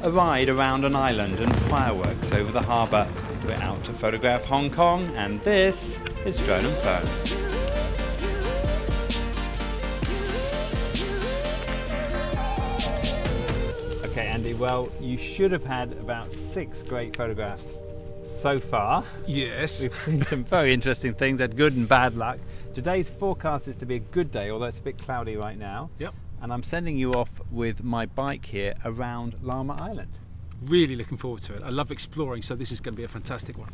A ride around an island and fireworks over the harbour. We're out to photograph Hong Kong, and this is Drone and Phone. Okay, Andy, well, you should have had about 6 great photographs so far. Yes. We've seen some very interesting things, had good and bad luck. Today's forecast is to be a good day, although it's a bit cloudy right now. Yep. And I'm sending you off with my bike here around Llama Island. Really looking forward to it. I love exploring, so this is going to be a fantastic one.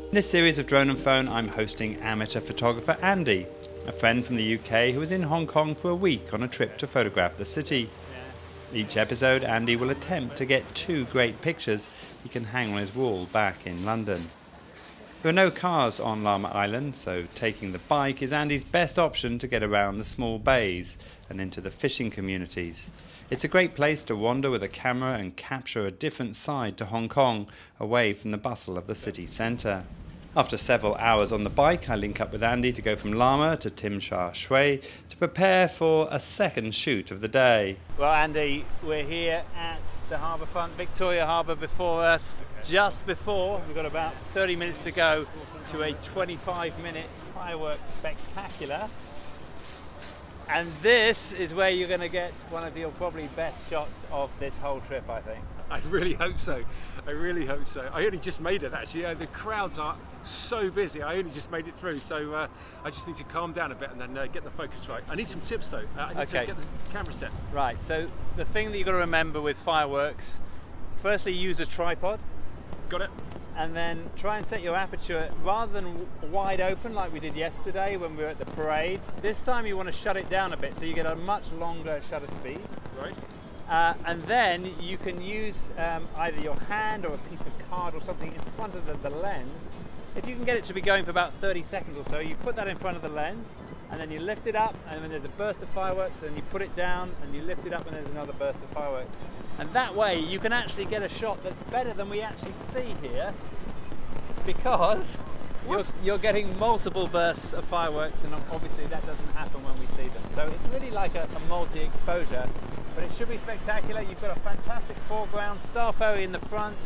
In this series of Drone and Phone, I'm hosting amateur photographer Andy, a friend from the UK who was in Hong Kong for a week on a trip to photograph the city. Each episode, Andy will attempt to get 2 great pictures he can hang on his wall back in London. There are no cars on Llama Island, so taking the bike is Andy's best option to get around the small bays and into the fishing communities. It's a great place to wander with a camera and capture a different side to Hong Kong, away from the bustle of the city centre. After several hours on the bike, I link up with Andy to go from Llama to Tim Sha Shui to prepare for a second shoot of the day. Well, Andy, we're here at the harbour front, Victoria Harbour before us. Just before, we've got about 30 minutes to go to a 25-minute fireworks spectacular. And this is where you're going to get one of your probably best shots of this whole trip, I think. I really hope so. I really hope so. I only just made it, actually. The crowds are so busy. I only just made it through, so I just need to calm down a bit and then get the focus right. I need some tips, though. I need to get the camera set. Right, so the thing that you've got to remember with fireworks, firstly, use a tripod. Got it. And then try and set your aperture rather than wide open like we did yesterday when we were at the parade. This time you want to shut it down a bit so you get a much longer shutter speed. Right. And then you can use either your hand or a piece of card or something in front of the lens. If you can get it to be going for about 30 seconds or so, you put that in front of the lens and then you lift it up, and then there's a burst of fireworks, then you put it down and you lift it up and there's another burst of fireworks. And that way you can actually get a shot that's better than we actually see here, because you're getting multiple bursts of fireworks, and obviously that doesn't happen when we see them. So it's really like a multi-exposure, but it should be spectacular. You've got a fantastic foreground, Star Ferry in the front,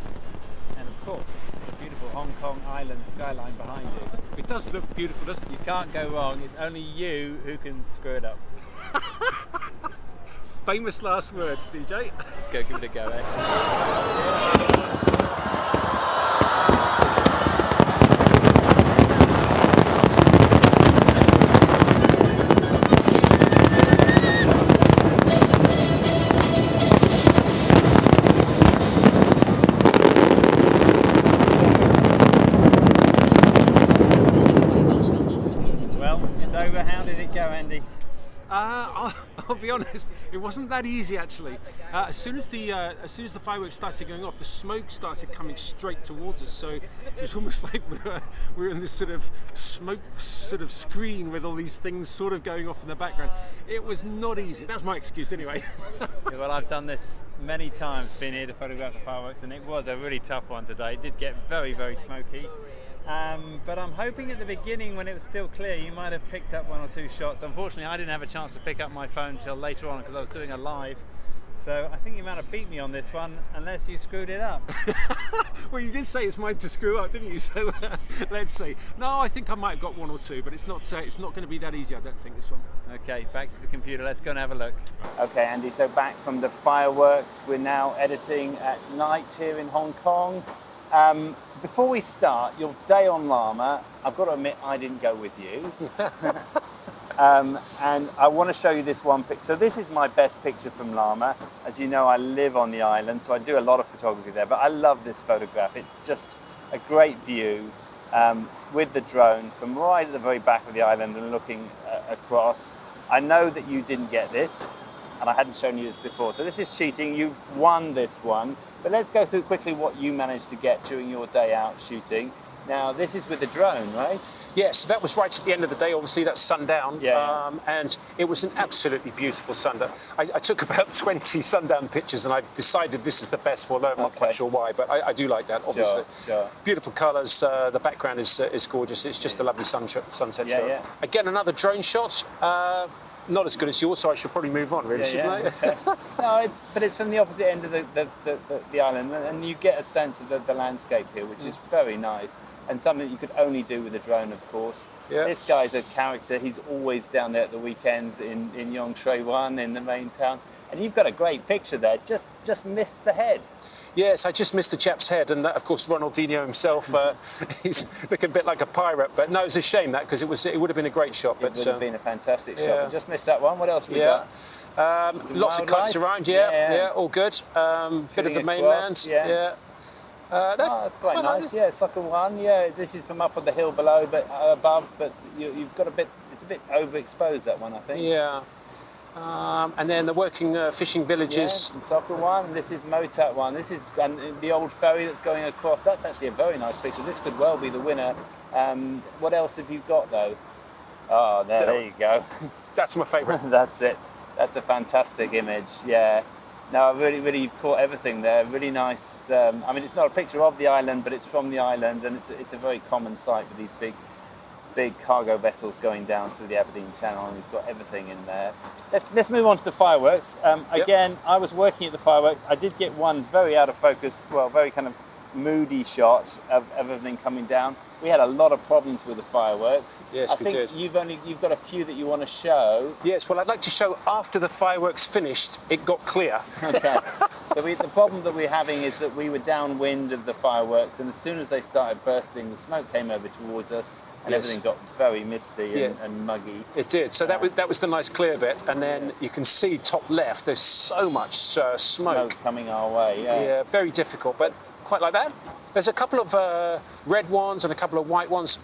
and of course the beautiful Hong Kong Island skyline behind you. It does look beautiful, doesn't it? You can't go wrong. It's only you who can screw it up. Famous last words, DJ. Let's go give it a go, eh? How did it go, Andy? I'll be honest, it wasn't that easy actually. As soon as the fireworks started going off, the smoke started coming straight towards us. So it was almost like we were in this sort of smoke sort of screen with all these things sort of going off in the background. It was not easy. That's my excuse anyway. Yeah, well, I've done this many times, been here to photograph the fireworks, and it was a really tough one today. It did get very, very smoky. But I'm hoping at the beginning, when it was still clear, you might have picked up 1 or 2 shots. Unfortunately, I didn't have a chance to pick up my phone till later on because I was doing a live. So I think you might have beat me on this one, unless you screwed it up. Well, you did say it's mine to screw up, didn't you? So let's see. No, I think I might have got 1 or 2, but it's not going to be that easy, I don't think, this one. Okay, back to the computer. Let's go and have a look. Okay, Andy, so back from the fireworks. We're now editing at night here in Hong Kong. Before we start, your day on Llama, I've got to admit I didn't go with you. And I want to show you this one picture. So this is my best picture from Llama. As you know, I live on the island, so I do a lot of photography there, but I love this photograph. It's just a great view with the drone from right at the very back of the island and looking across. I know that you didn't get this, and I hadn't shown you this before. So this is cheating. You've won this one. But let's go through quickly what you managed to get during your day out shooting. Now, this is with the drone, right? Yes, that was right at the end of the day. Obviously, that's sundown. Yeah. And it was an absolutely beautiful sundown. I took about 20 sundown pictures, and I've decided this is the best, although I'm not quite sure why, but I do like that, obviously. Sure. Beautiful colours. The background is gorgeous. It's just a lovely sunset shot. Yeah. Again, another drone shot. Not as good as yours, so I should probably move on, really, shouldn't I? Okay. No, but it's from the opposite end of the island, and you get a sense of the landscape here, which is very nice, and something that you could only do with a drone, of course. Yeah. This guy's a character. He's always down there at the weekends in Yongshui One, in the main town, and you've got a great picture there. Just missed the head. Yes, I just missed the chap's head, and of course Ronaldinho himself, he's looking a bit like a pirate. But no, it's a shame that, because it would have been a great shot. It would have been a fantastic shot. We just missed that one. What else have we got? Lots of cuts around. Yeah, all good. Bit of the mainland. That's quite nice. Yeah, Soccer One. Yeah, this is from up on the hill below, but above. But you've got a bit. It's a bit overexposed, that one, I think. Yeah. And then the working fishing villages. Yeah, and Soccer One, and this is Motat One. This is the old ferry that's going across. That's actually a very nice picture. This could well be the winner. What else have you got, though? Oh, there you go. That's my favourite. That's it. That's a fantastic image. Yeah. No, I really caught everything there. Really nice. I mean, it's not a picture of the island, but it's from the island, and it's a very common sight with these big cargo vessels going down through the Aberdeen Channel, and we've got everything in there. Let's move on to the fireworks. Again, I was working at the fireworks. I did get one very out of focus, very kind of moody shot of everything coming down. We had a lot of problems with the fireworks. Yes, we did. You've got a few that you want to show. Yes, well, I'd like to show after the fireworks finished, it got clear. Okay. So the problem that we're having is that we were downwind of the fireworks, and as soon as they started bursting, the smoke came over towards us, and everything got very misty and muggy. It did. So that was the nice clear bit, and then you can see top left. There's so much smoke coming our way. Yeah, very difficult, but quite like that. There's a couple of red ones and a couple of white ones.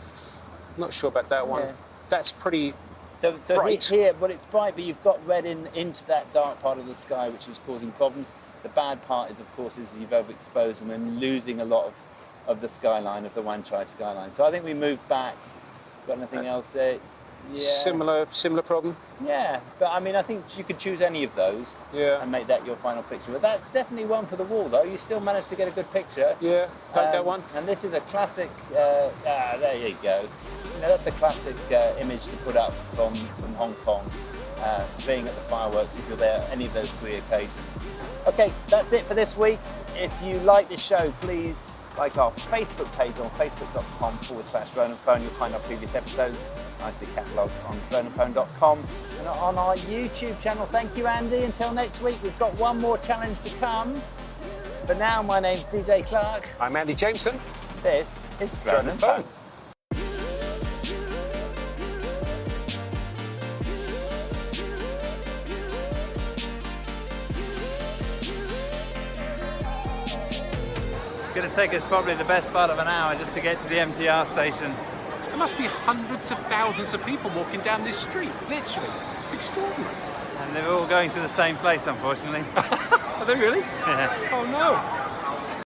Not sure about that one. Yeah. That's pretty So bright. Here, but it's bright, but you've got red into that dark part of the sky, which is causing problems. The bad part is, of course, you've overexposed them and losing a lot of the skyline, of the Wan Chai skyline. So I think we moved back. Got anything else there? Yeah. Similar problem. Yeah, but I mean, I think you could choose any of those and make that your final picture. But that's definitely one for the wall, though. You still managed to get a good picture. Yeah, like that one. And this is a classic. There you go. That's a classic image to put up from Hong Kong, being at the fireworks if you're there any of those 3 occasions. Okay, that's it for this week. If you like this show, please like our Facebook page on facebook.com/Drone and Phone. You'll find our previous episodes nicely catalogued on droneandphone.com, and on our YouTube channel. Thank you, Andy. Until next week, we've got one more challenge to come. For now, my name's DJ Clark. I'm Andy Jameson. This is Drone and Phone. It's going to take us probably the best part of an hour just to get to the MTR station. There must be hundreds of thousands of people walking down this street, literally. It's extraordinary. And they're all going to the same place, unfortunately. Are they really? Yeah. Oh no.